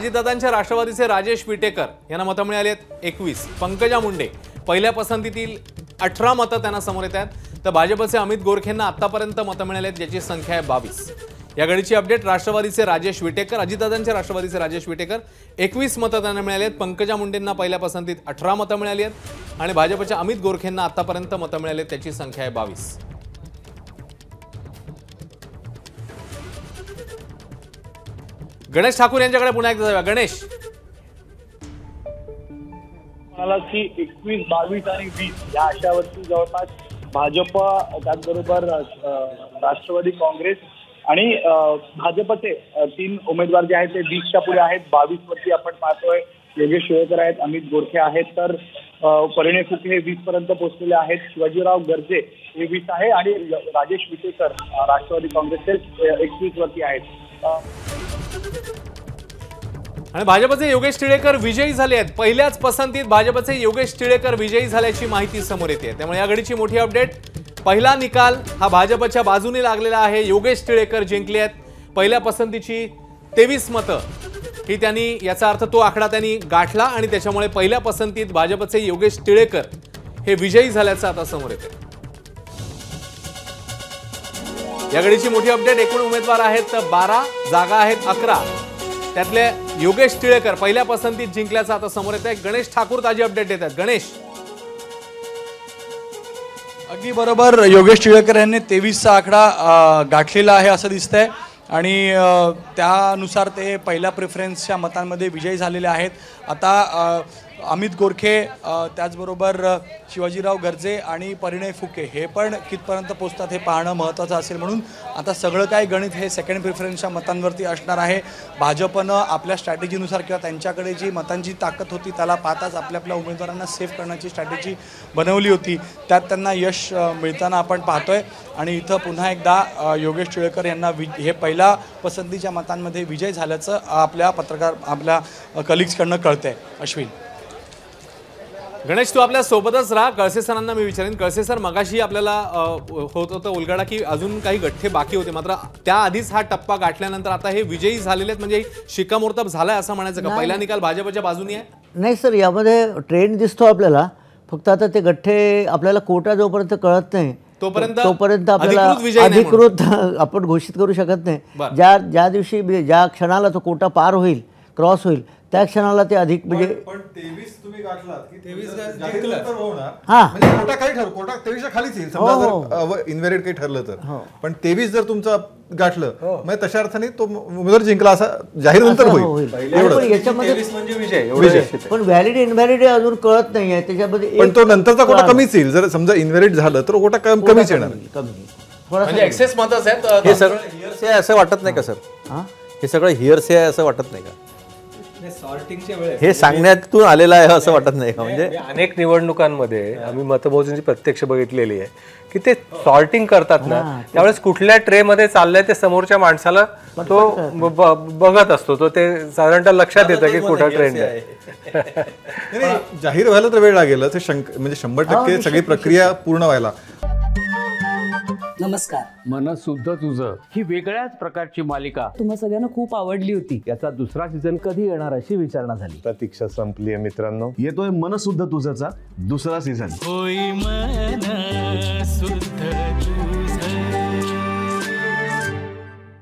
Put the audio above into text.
अजितदादांच्या राष्ट्रवादीचे राजेश विटेकर यांना मतं मिळाली आहेत 21। पंकजा मुंडे पहिल्या पसंतीतील 18 मतं त्यांना समोर येत आहेत, तर भाजपचे अमित गोरखेंना आतापर्यंत मतं मिळाली आहेत ज्याची संख्या आहे 22। या घडीची अपडेट राष्ट्रवादीचे राजेश विटेकर, अजितदादांच्या राष्ट्रवादीचे राजेश विटेकर 21 मतं त्यांना मिळाली आहेत। पंकजा मुंडेंना पहिल्या पसंतीत 18 मतं मिळाली आहेत आणि भाजपच्या अमित गोरखेंना आतापर्यंत मतं मिळाली आहेत त्याची संख्या आहे 22। गणेश ठाकूर यांच्याकडे पुन्हा एकदा जाऊया। गणेश, म्हणाला की 21, 22 आणि 20 या अशावरती जवळपास भाजप, त्याचबरोबर राष्ट्रवादी काँग्रेस आणि भाजपचे 3 उमेदवार जे आहेत ते 20च्या पुढे आहेत। 22 वरती आपण पाहतोय योगेश टिळेकर आहेत, अमित गोरखे आहेत, तर परिणय फुके हे 20 पर्यंत पोहोचलेले आहेत। शिवाजीराव गर्जे हे 20 आहे आणि राजेश विटेकर राष्ट्रवादी काँग्रेसचे 21 वरती आहेत। आणि भाजपचे योगेश टिळेकर विजयी झाले आहेत। पहिल्याच पसंतीत भाजपचे योगेश टिळेकर विजयी झाल्याची माहिती समोर येते, त्यामुळे या घडीची मोठी अपडेट। पहिला निकाल हा भाजपच्या बाजूने लागलेला आहे। योगेश टिळेकर जिंकले आहेत। पहिल्या पसंतीची 23 मतं ही त्यांनी, याचा अर्थ तो आकडा त्यांनी गाठला आणि त्याच्यामुळे पहिल्या पसंतीत भाजपचे योगेश टिळेकर हे विजयी झाल्याचं आता समोर येते। या घडीची मोठी अपडेट। एकूण उमेदवार आहेत 12, जागा आहेत 11, त्यातले योगेश टिळेकर पहिल्या पसंतीत जिंकल्याचं आता समोर येत आहे। गणेश ठाकूर ताजी अपडेट देत आहेत। गणेश, अगदी बरोबर, योगेश टिळेकर यांनी 23चा आकडा गाठलेला आहे असं दिसतंय आणि त्यानुसार ते पहिल्या प्रेफरन्सच्या मतांमध्ये विजयी झालेले आहेत। आता अमित गोरखे, त्याचबरोबर शिवाजीराव गर्जे आणि परिणय फुके हे पण कितपर्यंत पोहोचतात हे पाहणं महत्त्वाचं असेल, म्हणून आता सगळं काही गणित हे सेकंड प्रेफरन्सच्या मतांवरती असणार आहे। भाजपनं आपल्या स्ट्रॅटेजीनुसार किंवा त्यांच्याकडे जी मतांची ताकद होती त्याला पाहताच आपल्या उमेदवारांना सेफ करण्याची स्ट्रॅटेजी बनवली होती, त्यात त्यांना यश मिळताना आपण पाहतोय। आणि इथं पुन्हा एकदा योगेश टिळेकर यांना हे पहिल्या पसंतीच्या मतांमध्ये विजय झाल्याचं आपल्या कलिग्सकडनं कळतंय। अश्विन, गणेश तू आपल्या सोबतच राहा। कळसे सरांना मी विचारेन। कळसे सर, मगाशी आपल्याला होत होतं उलगडा की अजून काही गठ्ठे बाकी होते, मात्र त्याआधीच हा टप्पा गाठल्यानंतर आता हे विजयी झालेले आहेत, म्हणजे शिक्कामोर्तब झालाय असं म्हणायचं का? पहिला निकाल भाजपच्या बाजूने आहे? नाही सर, यामध्ये ट्रेंड दिसतो आपल्याला, फक्त आता ते गठ्ठे आपल्याला कोटा जोपर्यंत कळत नाही तोपर्यंत आपल्याला अधिकृत आपण घोषित करू शकत नाही। ज्या दिवशी ज्या क्षणाला तो कोटा पार होईल, क्रॉस होईल, त्या क्षणाला ते अधिक म्हणजे 23 तुम्ही गाठलात की 23 जाहीर होणार, म्हणजे कोटा काही ठरव, कोटा 23च्या खालीच येईल समजा जर इनव्हॅलिड काही ठरलं तर, पण 23 जर तुमचं गाठलं म्हणजे तशा अर्थाने तो उमेदवार जिंकला असं जाहीर नंतर होईल। याच्यामध्ये पण व्हॅलिड इनव्हॅलिड अजून कळत नाहीये त्याच्यामध्ये, पण तो नंतरचा कोटा कमीच येईल। जर समजा इनव्हॅलिड झालं तर कोटा कमीच येणार, म्हणजे एक्सेस मतच आहेत। हे सगळं हिअरसे आहे असं वाटत नाही का सर? हे सगळं हिअरसे आहे असं वाटत नाही का? हे सांगण्यातून आलेलं आहे असं वाटत नाही का? म्हणजे अनेक निवडणुकांमध्ये आम्ही मतमोजणी प्रत्यक्ष बघितलेली आहे की ते सॉर्टिंग करतात ना, त्यावेळेस कुठल्या ट्रे मध्ये चाललंय ते समोरच्या माणसाला तो बघत असतो, तो ते साधारणतः लक्षात येतं की कुठं ट्रेंड आहे। जाहीर व्हायला तर वेळ लागेल, म्हणजे 100% सगळी प्रक्रिया पूर्ण व्हायला। नमस्कार, मन सुद्धा तुझं ही वेगळ्याच प्रकारची मालिका तुम्हा सगळ्यांना खूप आवडली होती। याचा दुसरा सीझन कधी येणार अशी विचारणा झाली। प्रतीक्षा संपली आहे मित्रांनो, येतोय मन सुद्धा तुझाचा दुसरा सीझन। होई मन सुद्धा